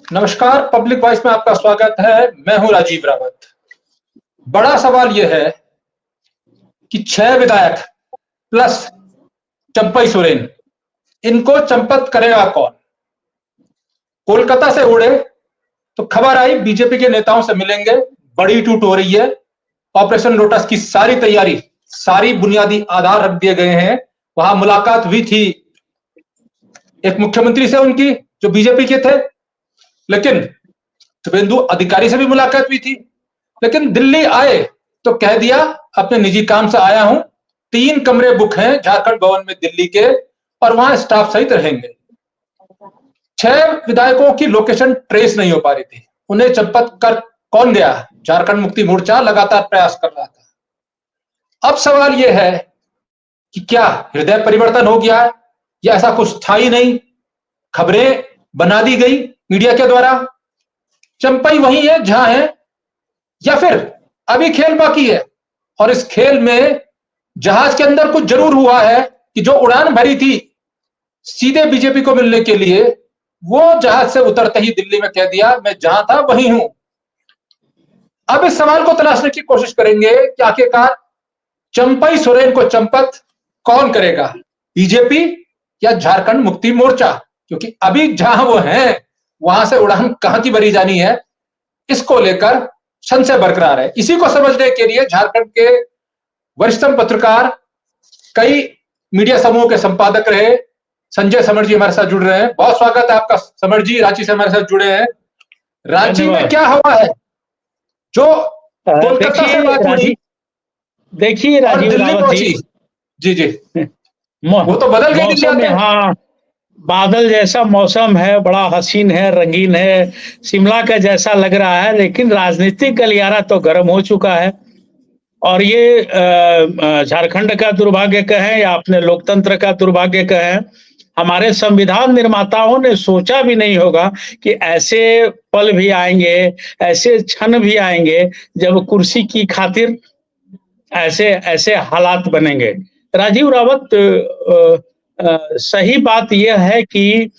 नमस्कार, public voice में आपका स्वागत है। मैं हूं राजीव रावत। बड़ा सवाल यह है कि 6 विधायक प्लस चंपई सोरेन, इनको चंपत करेगा कौन? कोलकाता से उड़े तो खबर आई बीजेपी के नेताओं से मिलेंगे, बड़ी टूट हो रही है। ऑपरेशन लोटस की सारी तैयारी, सारी बुनियादी आधार रख दिए गए हैं। वहां मुलाकात हुई थी एक मुख्यमंत्री से उनकी, जो बीजेपी के थे, लेकिन शुभेंदु अधिकारी से भी मुलाकात हुई थी। लेकिन दिल्ली आए तो कह दिया अपने निजी काम से आया हूं, 3 कमरे बुक हैं झारखंड भवन में दिल्ली के, और वहां स्टाफ सहित रहेंगे। 6 विधायकों की लोकेशन ट्रेस नहीं हो पा रही थी। उन्हें चंपत कर कौन गया? झारखंड मुक्ति मोर्चा लगातार प्रयास कर रहा था। अब सवाल यह है कि क्या हृदय परिवर्तन हो गया है या ऐसा कुछ था ही नहीं, खबरें बना दी गई मीडिया के द्वारा, चंपई वही है जहां है, या फिर अभी खेल बाकी है? और इस खेल में जहाज के अंदर कुछ जरूर हुआ है कि जो उड़ान भरी थी सीधे बीजेपी को मिलने के लिए, वो जहाज से उतरते ही दिल्ली में कह दिया मैं जहां था वहीं हूं। अब इस सवाल को तलाशने की कोशिश करेंगे कि आखिरकार चंपई सोरेन को चंपत कौन करेगा, बीजेपी या झारखंड मुक्ति मोर्चा? क्योंकि अभी जहां वो हैं वहां से उड़ान कहां की भरी जानी है, इसको लेकर संशय बरकरार है। इसी को समझने के लिए झारखंड के वरिष्ठतम पत्रकार, कई मीडिया समूहों के संपादक रहे संजय समर जी हमारे साथ जुड़ रहे हैं। बहुत स्वागत है आपका समर जी, रांची से हमारे साथ जुड़े हैं। रांची में क्या हवा है जो कोलकाता से बात हुई, देखिए राजीव रावत जी, जी वो तो बदल गई दिल्ली में। हाँ, बादल जैसा मौसम है, बड़ा हसीन है, रंगीन है, शिमला का जैसा लग रहा है, लेकिन राजनीतिक गलियारा तो गर्म हो चुका है। और ये झारखंड का दुर्भाग्य कहें या अपने लोकतंत्र का दुर्भाग्य कहें, हमारे संविधान निर्माताओं ने सोचा भी नहीं होगा कि ऐसे पल भी आएंगे, ऐसे क्षण भी आएंगे जब कुर्सी की खातिर ऐसे ऐसे हालात बनेंगे। राजीव रावत, सही बात यह है कि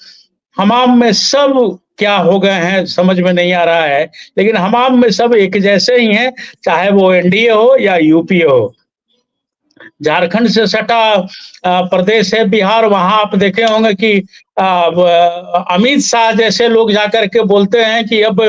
हमाम में सब क्या हो गए हैं समझ में नहीं आ रहा है, लेकिन हमाम में सब एक जैसे ही हैं, चाहे वो एनडीए हो या यूपीए हो। झारखंड से सटा प्रदेश है बिहार, वहां आप देखे होंगे कि अमित शाह जैसे लोग जाकर के बोलते हैं कि अब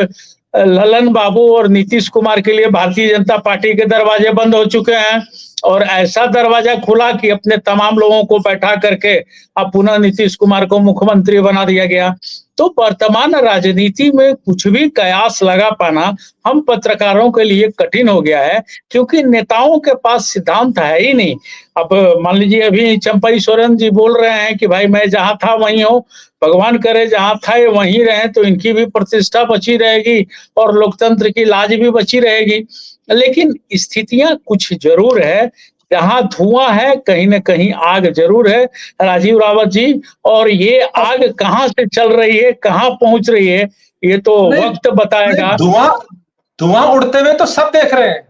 ललन बाबू और नीतीश कुमार के लिए भारतीय जनता पार्टी के दरवाजे बंद हो चुके हैं, और ऐसा दरवाजा खुला कि अपने तमाम लोगों को बैठा करके अब पुनः नीतीश कुमार को मुख्यमंत्री बना दिया गया। तो वर्तमान राजनीति में कुछ भी कयास लगा पाना हम पत्रकारों के लिए कठिन हो गया है, क्योंकि नेताओं के पास सिद्धांत है ही नहीं। अब मान लीजिए अभी चंपई सोरेन जी बोल रहे हैं कि भाई मैं जहां था वहीं हूँ, भगवान करे जहां था वहीं रहे, तो इनकी भी प्रतिष्ठा बची रहेगी और लोकतंत्र की लाज भी बची रहेगी। लेकिन स्थितियां कुछ जरूर है, जहां धुआं है कहीं न कहीं आग जरूर है राजीव रावत जी, और ये आग कहां से चल रही है, कहां पहुंच रही है, ये तो वक्त बताएगा। धुआं उड़ते हुए तो सब देख रहे हैं,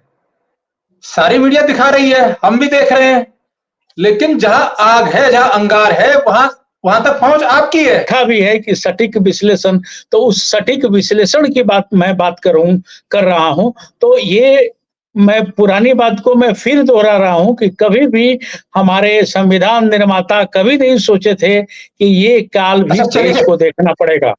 सारी मीडिया दिखा रही है, हम भी देख रहे हैं, लेकिन जहां आग है, जहां अंगार है, वहां तक पहुंच आपकी है। देखा भी है कि सटीक विश्लेषण, तो उस सटीक विश्लेषण की मैं बात कर रहा हूं। तो ये मैं पुरानी बात को मैं फिर दोहरा रहा हूं कि कभी भी हमारे संविधान निर्माता कभी नहीं सोचे थे कि ये काल भी देश को देखना पड़ेगा।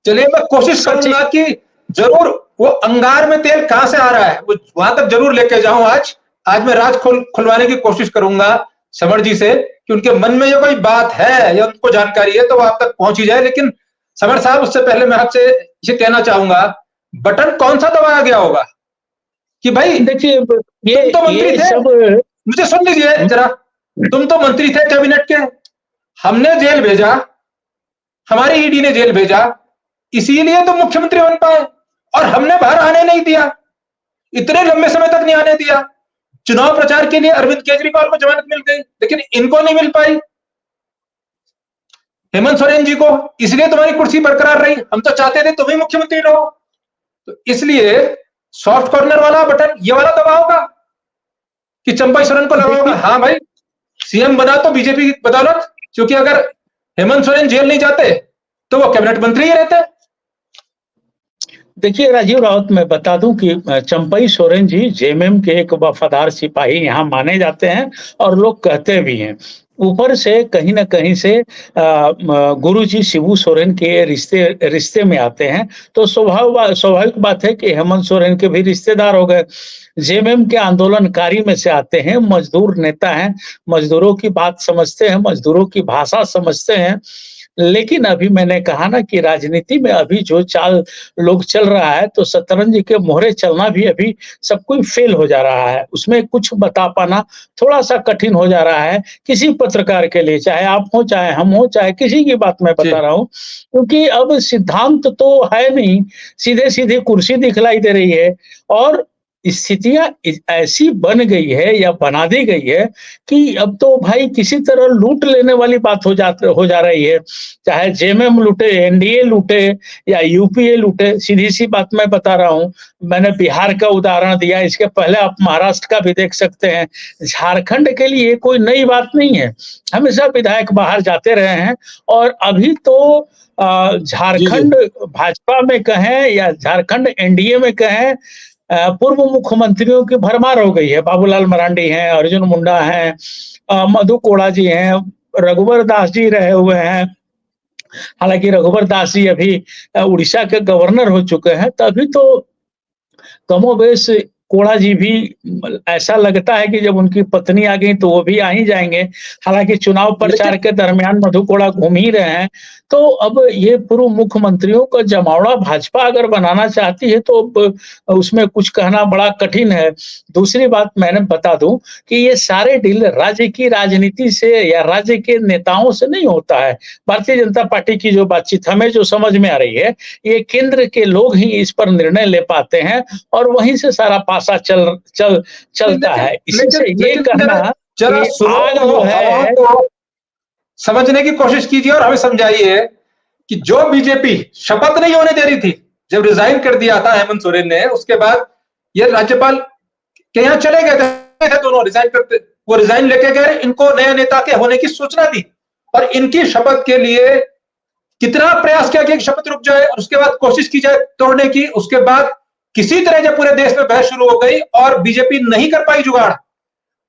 चलिए, मैं कोशिश करूंगा कि जरूर वो अंगार में तेल कहां से आ रहा है वो वहां तक जरूर लेके जाऊं। आज मैं राज खुलवाने की कोशिश करूंगा समर जी से कि उनके मन में ये कोई बात है या उनको जानकारी है तो वो आप तक पहुंच ही जाए। लेकिन समर साहब, उससे पहले मैं आपसे ये कहना चाहूंगा, बटन कौन सा दबाया गया होगा कि भाई देखिए, तुम तो मंत्री थे, मुझे सुन लीजिए जरा, तुम तो मंत्री थे कैबिनेट के, हमने जेल भेजा, हमारी ईडी ने जेल भेजा, इसीलिए तो मुख्यमंत्री बन पाए, और हमने बाहर आने नहीं दिया, इतने लंबे समय तक नहीं आने दिया। चुनाव प्रचार के लिए अरविंद केजरीवाल को जमानत मिल गई, लेकिन इनको नहीं मिल पाई, हेमंत सोरेन जी को, इसलिए तुम्हारी कुर्सी बरकरार रही। हम तो चाहते थे तुम ही मुख्यमंत्री रहो, तो इसलिए सॉफ्ट कॉर्नर वाला बटन ये वाला दबा होगा कि चंपई सोरेन को लगा होगा हाँ भाई सीएम बना तो बीजेपी की बदौलत, क्योंकि अगर हेमंत सोरेन जेल नहीं जाते तो वो कैबिनेट मंत्री ही रहते। देखिए राजीव रावत, मैं बता दूं कि चंपई सोरेन जी जेएमएम के एक वफादार सिपाही यहाँ माने जाते हैं और लोग कहते भी हैं। ऊपर से कहीं न कहीं से गुरुजी शिबू सोरेन के रिश्ते रिश्ते में आते हैं, तो स्वाभाविक बात है कि हेमंत सोरेन के भी रिश्तेदार हो गए। जेएमएम के आंदोलनकारी में से आते हैं, मजदूर नेता हैं, मजदूरों की बात समझते हैं, मजदूरों की भाषा समझते हैं। लेकिन अभी मैंने कहा ना कि राजनीति में अभी जो चाल लोग चल रहा है, तो शतरंज के मोहरे चलना भी अभी सब कोई फेल हो जा रहा है। उसमें कुछ बता पाना थोड़ा-सा कठिन हो जा रहा है, किसी पत्रकार के लिए, चाहे आप हो, चाहे हम हो, चाहे किसी की बात मैं जी। बता रहा हूँ। क्योंकि अब सिद्धांत तो है नहीं, सीधे-सीधे कुर्सी दिखलाई दे रही है और स्थितियाँ ऐसी बन गई है या बना दी गई है कि अब तो भाई किसी तरह लूट लेने वाली बात हो जा रही है। चाहे जेएमएम लूटे, एनडीए लूटे या यूपीए लूटे, सीधी-सी बात मैं बता रहा हूँ। मैंने बिहार का उदाहरण दिया, इसके पहले आप महाराष्ट्र का भी देख सकते हैं। झारखंड के लिए कोई नई बात नहीं है, हमेशा विधायक बाहर जाते रहे हैं और अभी तो जी, जी। झारखंड भाजपा में कहें या झारखंड एनडीए में कहें, पूर्व मुख्यमंत्रियों की भरमार हो गई है। बाबूलाल मरांडी हैं, अर्जुन मुंडा हैं, मधु कोड़ा जी हैं, रघुवर दास जी रहे हुए हैं। हालाँकि रघुवर दास जी अभी उड़ीसा के गवर्नर हो चुके हैं, तभी तो कमोबेश कोड़ा जी भी ऐसा लगता है कि जब उनकी पत्नी आ गई तो वो भी आ ही जाएँगे। हालाँकि चुनाव प्रचार लेकिन के दरमियान मधु कोड़ा घूम ही रहे हैं। तो अब ये पूर्व मुख्यमंत्रियों का जमावड़ा भाजपा अगर बनाना चाहती है तो अब उसमें कुछ कहना बड़ा कठिन है। दूसरी बात मैंने बता दूँ कि ये सारे डील राज्य की राजनीति से या राज्य के नेताओं से नहीं होता है। भारतीय जनता पार्टी की जो बातचीत हमें जो समझ में आ रही है, ये केंद्र के लोग ही इस पर निर्णय ले पाते हैं और वहीं से सारा पासा चलता लेकिन है। इसी लेकिन से ये लेकिन कहना जरा जरा कि सुनो आग तो, जो हम है तो समझने की कोशिश कीजिए और हमें समझाइए कि जो बीजेपी शपथ नहीं होने दे रही थी, जब रिजाइन कर दिया था हेमंत सोरेन ने, उसके बाद ये राज्यपाल के यहाँ चले गए थे दोनों रिजाइन करते, वो रिजाइन लेके गए, इनको नए नेता के होने की सूचना दी और इनकी शपथ के लिए कितना प्रयास किया कि शपथ रुक जाए और उसके बाद कोशिश की जाए तोड़ने की। उसके बाद किसी तरह जब पूरे देश में बहस शुरू हो गई और बीजेपी नहीं कर पाई जुगाड़,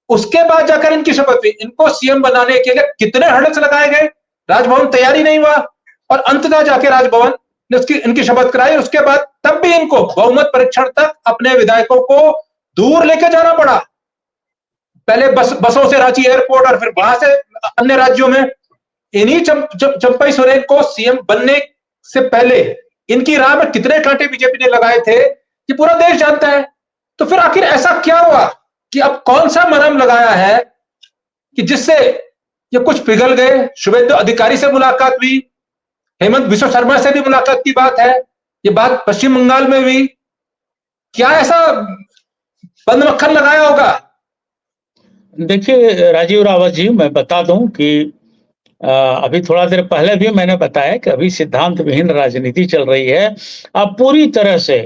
उसके बाद जाकर इनकी शपथ हुई। इनको सीएम बनाने के लिए कितने हर्डल्स लगाए गए, राजभवन तैयारी नहीं हुआ और अंततः जाके राजभवन ने उसकी इनकी शपथ कराई। उसके बाद तब भी इनको बहुमत परीक्षण तक अपने विधायकों को दूर लेकर जाना पड़ा, पहले बसों से रांची एयरपोर्ट और फिर वहां से अन्य राज्यों में। इन्हीं चंपई सोरेन को सीएम बनने से पहले इनकी राह में कितने कांटे बीजेपी ने लगाए थे कि पूरा देश जानता है। तो फिर आखिर ऐसा क्या हुआ कि अब कौन सा मरहम लगाया है कि जिससे ये कुछ पिघल गए। शुभेंदु अधिकारी से मुलाकात हुई, हेमंत बिश्व शर्मा से भी मुलाकात की बात है, ये बात पश्चिम बंगाल में हुई। क्या ऐसा बंद मक्खन लगाया होगा? देखिए राजीव रावत जी, मैं बता दूं कि अभी थोड़ा देर पहले भी मैंने बताया कि अभी सिद्धांत विहीन राजनीति चल रही है। अब पूरी तरह से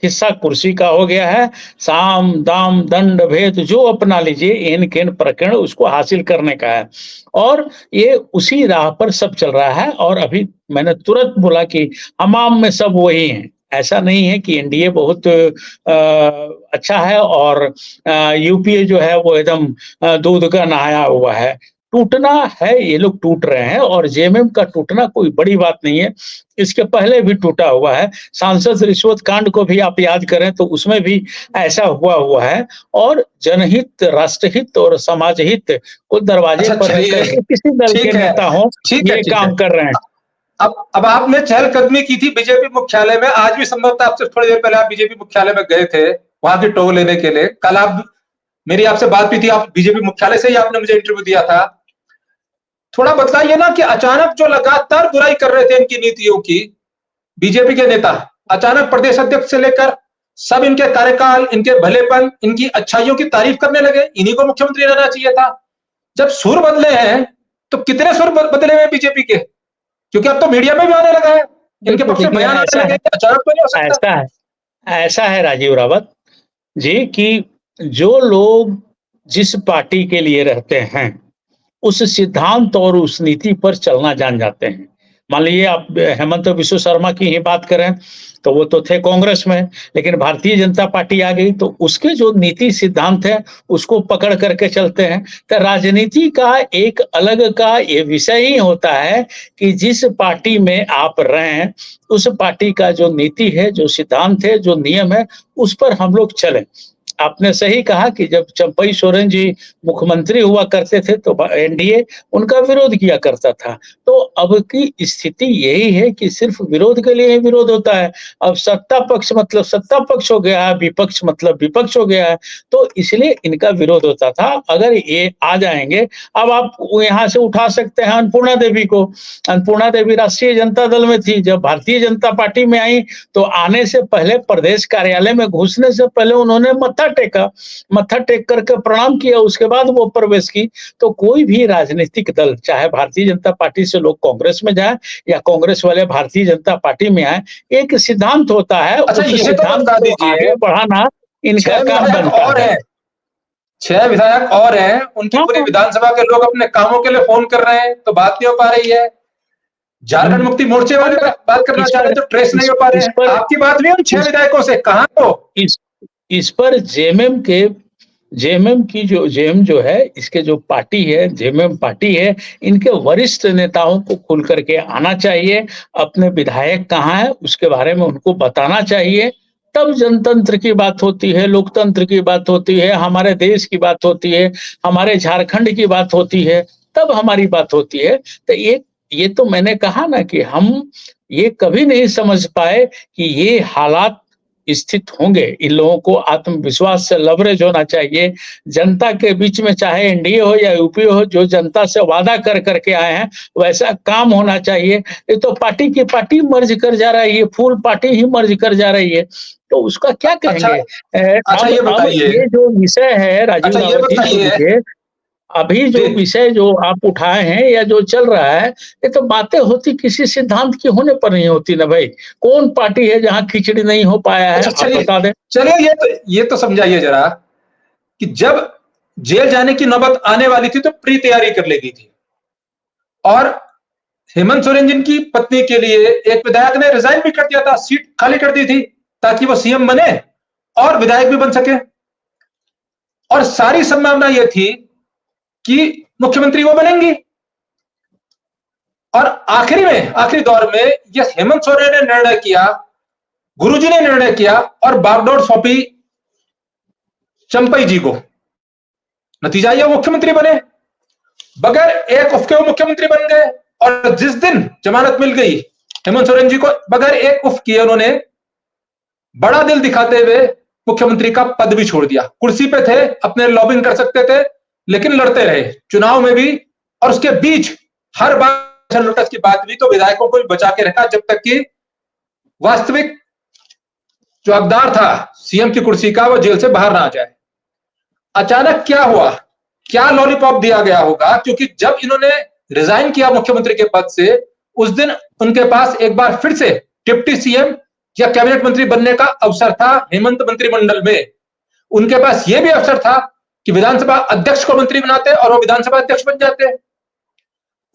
हिस्सा कुर्सी का हो गया है। साम दाम दंड भेद जो अपना लीजिए, इन केन प्रकरण उसको हासिल करने का है और ये उसी राह पर सब चल रहा है। और अभी मैंने तुरंत बोला कि हमाम में सब वही हैं। ऐसा नहीं है कि एनडीए बहुत अच्छा है और यूपीए जो है वो एकदम दूध का नहाया हुआ है। टूटना है, ये लोग टूट रहे हैं और जेएमएम का टूटना कोई बड़ी बात नहीं है। इसके पहले भी टूटा हुआ है। सांसद रिश्वत कांड को भी आप याद करें तो उसमें भी ऐसा हुआ है और जनहित, राष्ट्रहित और समाज हित को दरवाजे अच्छा, पर रख चलिए, करके किसी दल के ठीक है, नेता हो ठीक है, ये ठीक है। काम कर रहे हैं। अब आपने चहलकदमी की थी बीजेपी मुख्यालय में, आज भी संभवतः आपसे थोड़ी देर पहले आप बीजेपी मुख्यालय में गए थे वहां की टो लेने के लिए। कल आप मेरी आपसे बात भी थी, आप बीजेपी मुख्यालय से ही आपने मुझे इंटरव्यू दिया था। थोड़ा बताइए ना कि अचानक जो लगातार बुराई कर रहे थे इनकी नीतियों की बीजेपी के नेता, अचानक प्रदेश अध्यक्ष से लेकर सब इनके कार्यकाल, इनके भलेपन, इनकी अच्छाइयों की तारीफ करने लगे। इन्हीं को मुख्यमंत्री रहना चाहिए था। जब सुर बदले हैं तो कितने सुर बदले हुए बीजेपी के? क्योंकि अब तो मीडिया में भी आने लगा है, इनके पक्ष में देखिए बयान आने ऐसा लगे, है, अचानक तो नहीं हो सकता। ऐसा है, ऐसा है राजीव रावत जी कि जो लोग जिस पार्टी के लिए रहते हैं उस सिद्धांत और उस नीति पर चलना जान जाते हैं। मान लीजिए आप हेमंत बिश्व शर्मा की ही बात करें, तो वो तो थे कांग्रेस में, लेकिन भारतीय जनता पार्टी आ गई, तो उसके जो नीति सिद्धांत है उसको पकड़ करके चलते हैं। तो राजनीति का एक अलग का ये विषय ही होता है कि जिस पार्टी में आप रहें, उस पार्टी का जो नीति है, जो सिद्धांत है, जो नियम है, उस पर हम लोग चलें। आपने सही कहा कि जब चंपई सोरेन जी मुख्यमंत्री हुआ करते थे तो एनडीए उनका विरोध किया करता था। तो अब की स्थिति यही है कि सिर्फ विरोध के लिए ही विरोध होता है। अब सत्ता पक्ष मतलब सत्ता पक्ष हो गया है, विपक्ष मतलब विपक्ष हो गया है, तो इसलिए इनका विरोध होता था। अगर ये आ जाएंगे, अब आप यहाँ से उठा सकते हैं अन्नपूर्णा देवी को। अन्नपूर्णा देवी राष्ट्रीय जनता दल में थी, जब भारतीय जनता पार्टी में आई तो आने से पहले प्रदेश कार्यालय में घुसने से पहले उन्होंने मत्था टेका, मत्था टेक करके प्रणाम किया, उसके बाद वो प्रवेश की। तो कोई भी राजनीतिक दल, चाहे भारतीय जनता पार्टी से लोग कांग्रेस में जाए या कांग्रेस वाले भारतीय जनता पार्टी में आए, एक सिद्धांत होता है, अच्छा, उस ये तो सिद्धांत बता को दीजिए, आगे बढ़ाना इनका 6 काम विधायक बनता और है। हैं, 6 विधायक और हैं, उनकी पूरी हाँ, विधानसभा के लोग अपने कामों के लिए फोन कर रहे हैं, तो बात नहीं हो पा रही है। झारखंड मुक्ति मोर्चे वाले बात करना चाह रहे हैं तो ट्रेस नहीं हो पा रहे हैं। आपकी बात नहीं उन 6 विधायकों से, कहां हो? इस पर जेएमएम की जो जेएम जो है, इसके जो पार्टी है, जेएमएम पार्टी है, इनके वरिष्ठ नेताओं को खुल करके आना चाहिए। अपने विधायक कहाँ है उसके बारे में उनको बताना चाहिए। तब जनतंत्र की बात होती है, लोकतंत्र की बात होती है, हमारे देश की बात होती है, हमारे झारखंड की बात होती है, तब हमारी बात होती है। तो ये तो मैंने कहा ना कि हम ये कभी नहीं समझ पाए कि ये हालात स्थित होंगे। इन लोगों को आत्मविश्वास से लवरेज होना चाहिए। जनता के बीच में, चाहे एनडीए हो या यूपीए हो, जो जनता से वादा कर करके आए हैं वैसा काम होना चाहिए। ये तो पार्टी की पार्टी मर्ज कर जा रही है, फुल पार्टी ही मर्ज कर जा रही है, तो उसका क्या कहेंगे? अच्छा ये अब बताइए, ये जो विषय है राजीव अच्छा ये रावत जी, बताइए देखिए अभी जो जी, विषय जो आप उठाए हैं या जो चल रहा है, ये तो बातें होती किसी सिद्धांत की होने पर नहीं होती ना भाई। कौन पार्टी है जहां खिचड़ी नहीं हो पाया है, अच्छा आप चलिए, बता दें। चलिए ये तो समझाइए जरा कि जब जेल जाने की नौबत आने वाली थी तो प्री तैयारी कर ली गई थी, और हेमंत सोरेन जिनकी पत्नी के लिए एक विधायक ने रिजाइन भी कर दिया था, सीट खाली कर दी थी ताकि वो सीएम बने और विधायक भी बन सके, और सारी संभावना यह थी कि मुख्यमंत्री वो बनेंगी। और आखिरी दौर में यह हेमंत सोरेन ने निर्णय किया, गुरुजी ने निर्णय किया और बागडोर सौंपी चंपई जी को। नतीजा यह मुख्यमंत्री बने, बगैर एक उफ के वो मुख्यमंत्री बन गए। और जिस दिन जमानत मिल गई हेमंत सोरेन जी को, बगैर एक उफ किए उन्होंने बड़ा दिल दिखाते हुए मुख्यमंत्री का पद भी छोड़ दिया। कुर्सी पे थे, अपने लॉबिंग कर सकते थे, लेकिन लड़ते रहे चुनाव में भी, और उसके बीच हर बार लुटस की बात भी तो विधायकों को भी बचा के रखा जब तक कि वास्तविक जो हकदार था सीएम की कुर्सी का वो जेल से बाहर ना आ जाए। अचानक क्या हुआ, क्या लॉलीपॉप दिया गया होगा, क्योंकि जब इन्होंने रिजाइन किया मुख्यमंत्री के पद से, उस दिन उनके पास एक बार फिर से डिप्टी सीएम या कैबिनेट मंत्री बनने का अवसर था। हेमंत मंत्रिमंडल में उनके पास यह भी अवसर था कि विधानसभा अध्यक्ष को मंत्री बनाते और वो विधानसभा अध्यक्ष बन जाते।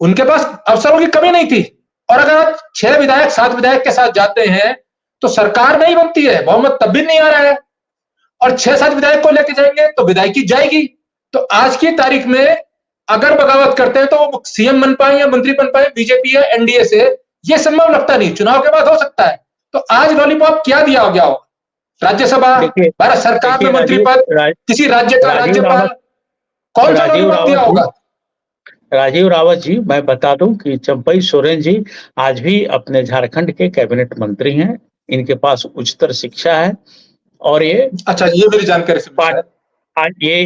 उनके पास अवसरों की कमी नहीं थी। और अगर आप 6 विधायक 7 विधायक के साथ जाते हैं तो सरकार नहीं बनती है, बहुमत तब भी नहीं आ रहा है, और 6-7 विधायक को लेके जाएंगे तो विधायकी जाएगी। तो आज की तारीख में अगर बगावत करते हैं तो वो सीएम बन पाए या मंत्री बन पाए बीजेपी या एनडीए से, ये संभव लगता नहीं। चुनाव के बाद हो सकता है। तो आज लॉलीपॉप क्या दिया गया हो? राज्यसभा, भारत सरकार में मंत्री पद, किसी राज्य का राज्यपाल, कौन सा लॉलीपॉप दिया होगा? राजीव रावत जी, मैं बता दूं कि चंपई सोरेन जी आज भी अपने झारखंड के कैबिनेट मंत्री हैं। इनके पास उच्चतर शिक्षा है और ये अच्छा, ये मेरी जानकारी से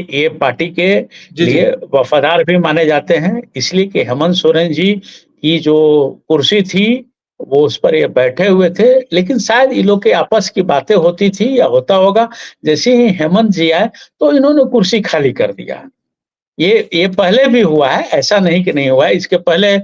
ये पार्टी के लिए वफादार भी माने जाते हैं, इसलिए कि हेमंत सोरेन जी की जो कुर्सी थी वो उस पर ये बैठे हुए थे। लेकिन शायद इन लोग के आपस की बातें होती थी या होता होगा, जैसे ही हेमंत जी आए तो इन्होंने कुर्सी खाली कर दिया। ये पहले भी हुआ है, ऐसा नहीं कि नहीं हुआ है। इसके पहले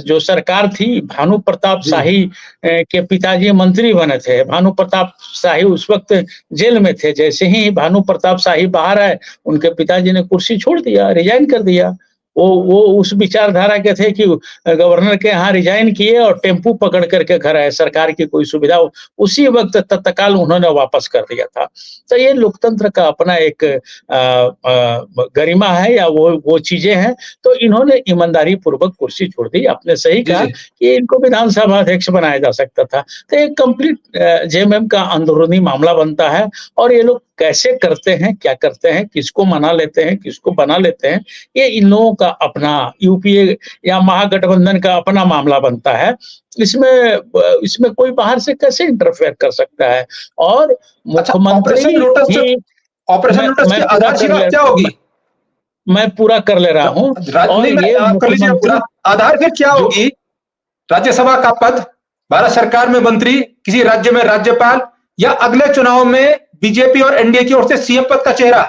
जो सरकार थी, भानु प्रताप शाही के पिताजी मंत्री बने थे। भानु प्रताप शाही उस वक्त जेल में थे। जैसे ही भानु प्रताप शाही बाहर आए, उनके पिताजी ने कुर्सी छोड़ दिया, रिजाइन कर दिया। वो उस विचारधारा के थे कि गवर्नर के यहाँ रिजाइन किए और टेम्पू पकड़ करके घर आए, सरकार की कोई सुविधा उसी वक्त तत्काल उन्होंने वापस कर दिया था। तो ये लोकतंत्र का अपना एक गरिमा है या वो चीजें हैं। तो इन्होंने ईमानदारी पूर्वक कुर्सी छोड़ दी। आपने सही कहा कि इनको विधानसभा अध्यक्ष बनाया जा सकता था। तो एक कंप्लीट जेएमएम का अंदरूनी मामला बनता है और ये लोग कैसे करते हैं, क्या करते हैं, किसको मना लेते हैं, किसको बना लेते हैं, ये इन लोगों का अपना यूपीए या महागठबंधन का अपना मामला बनता है। इसमें कोई बाहर से कैसे इंटरफेयर कर सकता है। और मुख्यमंत्री ऑपरेशन लोटस की आधारशिला क्या होगी? मैं पूरा कर ले रहा हूँ। और ये आधार फिर क्या होगी? राज्यसभा का पद, भारत सरकार में मंत्री, किसी राज्य में राज्यपाल, या अगले चुनाव में बीजेपी और एनडीए की ओर से सीएम पद का चेहरा?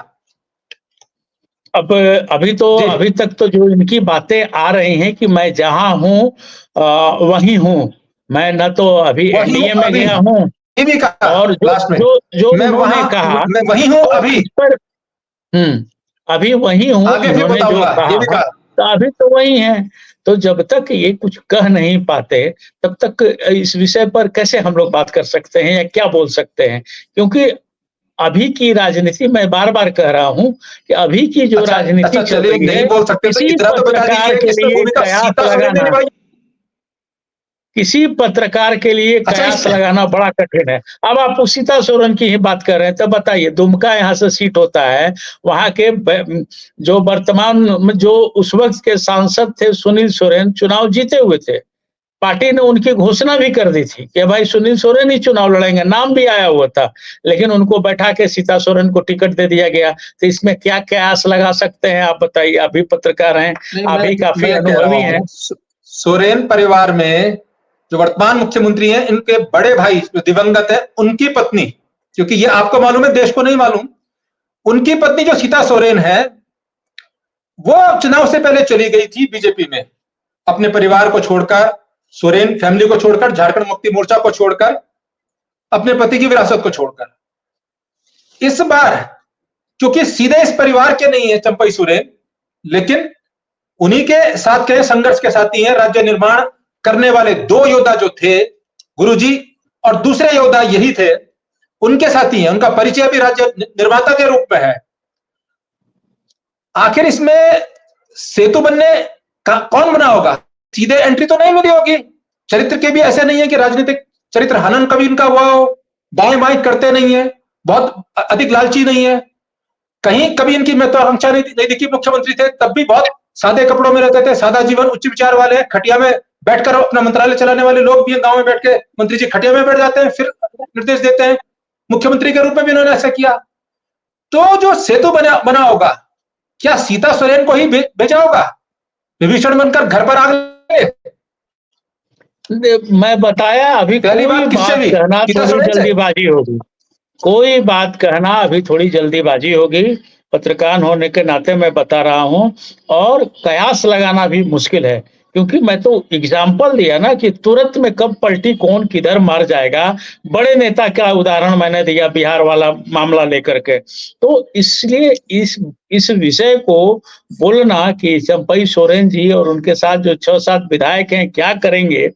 अब अभी तक तो जो इनकी बातें आ रही हैं कि मैं जहां हूं वहीं हूं, मैं न तो अभी एनडीए में गया हूं और जो उन्होंने कहा मैं वहीं हूं अभी पर अभी वहीं हूं, इन्होंने जो कहा तो अभी तो वही है। तो जब तक ये कुछ कह नहीं पाते तब तक इस विषय पर कैसे हम लोग बात कर सकते हैं या क्या बोल सकते हैं? क्योंकि अभी की राजनीति, मैं बार-बार कह रहा हूं कि अभी की जो राजनीति चल रही है, किसी पत्रकार के लिए कयास लगाना, किसी पत्रकार के लिए कयास लगाना बड़ा कठिन है। अब आप सीता सोरेन की ही बात कर रहे हैं, तो बताइए, दुमका यहाँ से सीट होता है, वहां के जो वर्तमान जो उस वक्त के सांसद थे सुनील सोरेन, चुनाव जीते हुए थे। पार्टी ने उनकी घोषणा भी कर दी थी कि भाई सुनील सोरेन ही चुनाव लड़ेंगे, नाम भी आया हुआ था, लेकिन उनको बैठा के सीता सोरेन को टिकट दे दिया गया। तो इसमें क्या कयास लगा सकते हैं आप बताइए? आप भी पत्रकार हैं, आप भी काफी अनुभवी हैं। सोरेन परिवार में जो वर्तमान मुख्यमंत्री हैं, इनके बड़े भाई जो दिवंगत है, उनकी पत्नी, क्योंकि ये आपको मालूम है, देश को नहीं मालूम, उनकी पत्नी जो सीता सोरेन है, वो चुनाव से पहले चली गई थी बीजेपी में, अपने परिवार को छोड़कर, सोरेन फैमिली को छोड़कर, झारखंड मुक्ति मोर्चा को छोड़कर, अपने पति की विरासत को छोड़कर। इस बार क्योंकि सीधे इस परिवार के नहीं है चंपई सोरेन, लेकिन उन्हीं के साथ के संघर्ष के साथी हैं, राज्य निर्माण करने वाले दो योद्धा जो थे, गुरुजी और दूसरे योद्धा यही थे, उनके साथी हैं। उनका परिचय भी राज्य निर्माता के रूप में है। आखिर इसमें सेतु बनने का कौन बना होगा? सीधे एंट्री तो नहीं मिली होगी। चरित्र के भी ऐसे नहीं है कि राजनीतिक चरित्र हनन कभी इनका हुआ हो, दाएं बाएं करते नहीं है, बहुत अधिक लालची नहीं है, कहीं कभी इनकी महत्वाकांक्षा नहीं दिखी। मुख्यमंत्री थे तब भी बहुत सादे कपड़ों में रहते थे, सादा जीवन, उच्च विचार वाले हैं, खटिया में बैठकर अपना मंत्रालय चलाने वाले लोग भी हैं। गांव में बैठ के मंत्री जी खटिया में बैठ जाते हैं, फिर निर्देश देते हैं। मुख्यमंत्री के रूप में भी इन्होंने ऐसा किया। तो जो सेतु बना होगा, क्या सीता सोरेन को ही भेजा होगा? विभीषण बनकर घर पर आग लगे? मैं बताया, अभी पहली बात कहना थोड़ी जल्दीबाजी होगी, कोई बात कहना अभी थोड़ी जल्दीबाजी होगी। पत्रकार होने के नाते मैं बता रहा हूं, और कयास लगाना भी मुश्किल है, क्योंकि मैं तो एग्जाम्पल दिया ना कि तुरंत में कब पलटी कौन किधर मार जाएगा। बड़े नेता का उदाहरण मैंने दिया, बिहार वाला मामला लेकर के। तो इसलिए इस विषय को बोलना कि चंपई सोरेन जी और उनके साथ जो 6-7 विधायक हैं क्या करेंगे,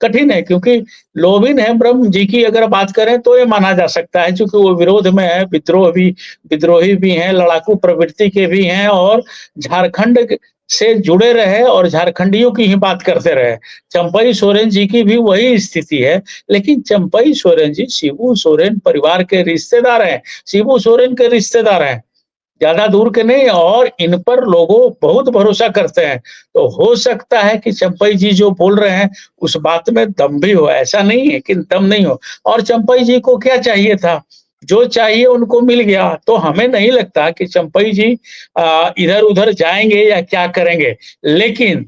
कठिन है। क्योंकि लोबिन है ब्रह्म जी की अगर बात करें तो ये माना जा सकता है, क्योंकि वो विरोध में है, विद्रोही भी हैं, लड़ाकू प्रवृत्ति के भी हैं, और झारखंड से जुड़े रहे और झारखंडियों की ही बात करते रहे। चंपई सोरेन जी की भी वही स्थिति है, लेकिन चंपई सोरेन जी शिबू सोरेन परिवार के रिश्तेदार हैं, शिबू सोरेन के रिश्तेदार हैं, ज्यादा दूर के नहीं, और इन पर लोगों बहुत भरोसा करते हैं। तो हो सकता है कि चंपई जी जो बोल रहे हैं उस बात में दम भी हो, ऐसा नहीं है कि दम नहीं हो। और चंपई जी को क्या चाहिए था? जो चाहिए उनको मिल गया। तो हमें नहीं लगता कि चंपई जी इधर उधर जाएंगे या क्या करेंगे, लेकिन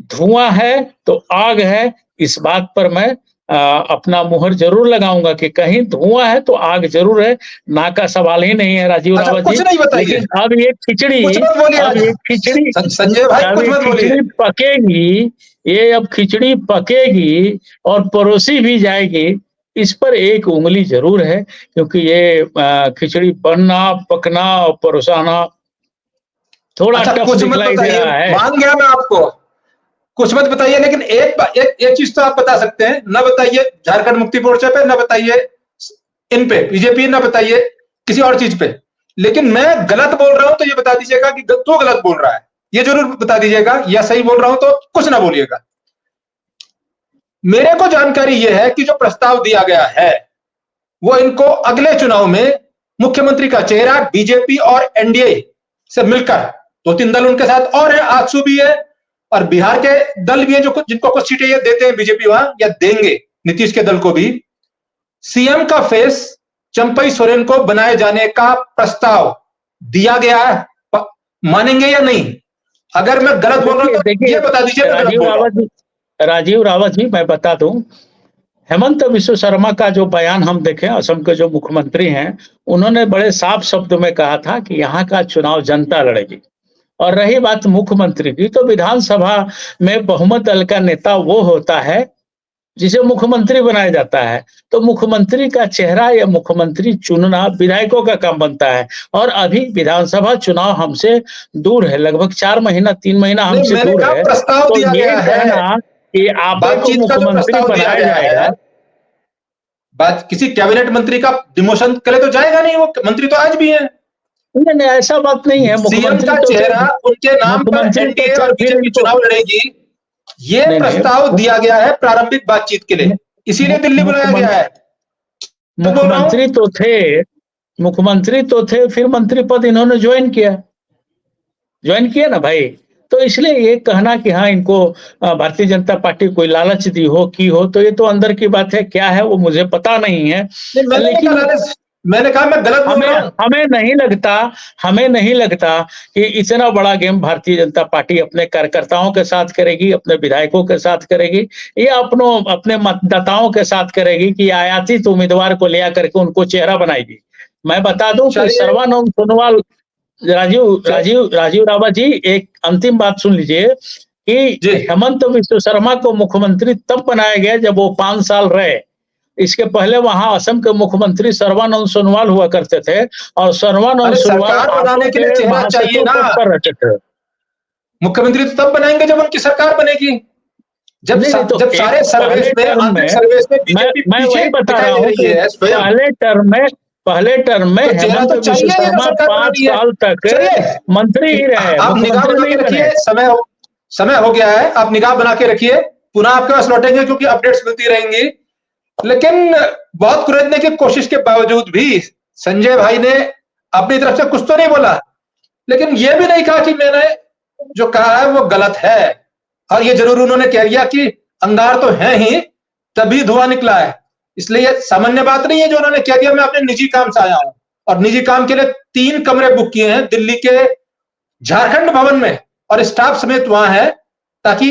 धुआं है तो आग है, इस बात पर मैं अपना मुहर जरूर लगाऊंगा कि कहीं धुआं है तो आग जरूर है, ना का सवाल ही नहीं है राजीव रावत जी। लेकिन अब ये खिचड़ी संजय भाई पकेगी, ये अब खिचड़ी पकेगी और परोसी भी जाएगी, इस पर एक उंगली जरूर है, क्योंकि ये खिचड़ी बनना, पकना और परोसाना थोड़ा अच्छा टफ कुछ मत दिखलाई दे बताइए, रहा है। मान गया मैं आपको, कुछ मत बताइए, लेकिन एक चीज तो आप बता सकते हैं, न बताइए झारखंड मुक्ति मोर्चा पे, न बताइए इन पे बीजेपी, न बताइए किसी और चीज पे, लेकिन मैं गलत बोल रहा हूं तो ये बता दीजिएगा कि तू गलत बोल रहा है, ये जरूर बता दीजिएगा, या सही बोल रहा हूं तो कुछ ना बोलिएगा। मेरे को जानकारी यह है कि जो प्रस्ताव दिया गया है वो इनको अगले चुनाव में मुख्यमंत्री का चेहरा बीजेपी और एनडीए से मिलकर, 2-3 दल उनके साथ और है, आजसू भी है और बिहार के दल भी है, जो जिनको कुछ सीटें ये देते हैं बीजेपी वहां, या देंगे नीतीश के दल को भी, सीएम का फेस चंपई सोरेन को बनाए जाने का प्रस्ताव दिया गया है। मानेंगे या नहीं? अगर मैं गलत बोल रहा हूं तो ये बता दीजिए मैं गलत बोल रहा हूं। राजीव रावत जी, मैं बता दूं, हेमंत विश्व शर्मा का जो बयान हम देखें, असम के जो मुख्यमंत्री हैं, उन्होंने बड़े साफ शब्द में कहा था कि यहाँ का चुनाव जनता लड़ेगी। और रही बात मुख्यमंत्री की, तो विधानसभा में बहुमत दल का नेता वो होता है जिसे मुख्यमंत्री बनाया जाता है। तो मुख्यमंत्री का चेहरा या मुख्यमंत्री चुनना विधायकों का काम बनता है। और अभी विधानसभा चुनाव हमसे दूर है, लगभग 4 महीना 3 महीना हमसे दूर है। प्रस्ताव तो दिया ये गया है कहना कि आप को बातचीत का, जो मुख्यमंत्री प्रस्ताव दिया बनाया गया जाएगा, है, बात किसी कैबिनेट मंत्री का डिमोशन के लिए तो जाएगा नहीं, वो मंत्री तो आज भी है। नहीं, ऐसा बात नहीं है। सीएम मुख्यमंत्री का तो चेहरा उनके नाम पर मुख्यमंत्री तो एनडीए और फिर बीजेपी इनको चुनाव लड़ेगी, ये प्रस्ताव दिया गया है प्रारंभिक बातचीत के लिए, इसीलिए दिल्ली बुलाया गया है। मुख्यमंत्री तो थे, फिर मंत्री पद इन्होंने ज्वाइन किया ना भाई। तो इसलिए ये कहना कि हाँ इनको भारतीय जनता पार्टी कोई लालच दी हो की हो, तो ये तो अंदर की बात है, क्या है वो मुझे पता नहीं है। लेकिन मैंने कहा मैं गलत बोल रहा हूं। हमें नहीं लगता कि इतना बड़ा गेम भारतीय जनता पार्टी अपने कार्यकर्ताओं के साथ करेगी, अपने विधायकों के साथ करेगी, या अपने मतदाताओं के साथ करेगी कि आयातित उम्मीदवार को ले करके उनको चेहरा बनाएगी। मैं बता दूं कि सर्बानंद सोनोवाल, राजीव रावत जी, एक अंतिम बात सुन लीजिए कि हेमंत विश्व शर्मा को मुख्यमंत्री तब बनाया गया जब वो 5 साल रहे। इसके पहले वहां असम के मुख्यमंत्री सर्बानंद सोनोवाल हुआ करते थे, और सर्बानंद सोनोवाल बनाने के लिए चेहरा चाहिए ना, रहते थे। मुख्यमंत्री तो तब बनाएंगे जब उनकी सरकार बनेगी, जब सारे सर्वेस में बीजेपी पीछे दिखाई दे रही है। पहले टर्म में हेमंत विश्व शर्मा 5 साल तक मंत्री ही रहे। आप निगाह बना के रखिए, समय हो गया है, आप निगाह बना के रखिए, पुनः आपके पास लौटेंगे क्योंकि अपडेट्स मिलती रहेंगी। लेकिन बहुत कुरेदने की कोशिश के बावजूद भी संजय भाई ने अपनी तरफ से कुछ तो नहीं बोला, लेकिन यह भी नहीं कहा कि मैंने जो कहा है वो गलत है। और ये जरूर उन्होंने कह दिया कि अंगार तो है ही, तभी धुआं निकला है। इसलिए सामान्य बात नहीं है जो उन्होंने कह दिया मैं अपने निजी काम से आया हूं, और निजी काम के लिए 3 कमरे बुक किए हैं दिल्ली के झारखंड भवन में, और स्टाफ समेत वहां है, ताकि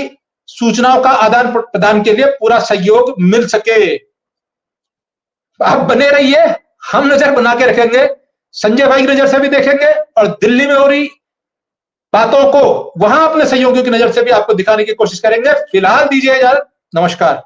सूचनाओं का आदान प्रदान के लिए पूरा सहयोग मिल सके। आप बने रहिए, हम नजर बना के रखेंगे, संजय भाई की नजर से भी देखेंगे, और दिल्ली में हो रही बातों को वहां अपने सहयोगियों की नजर से भी आपको दिखाने की कोशिश करेंगे। फिलहाल दीजिए इजाजत, नमस्कार।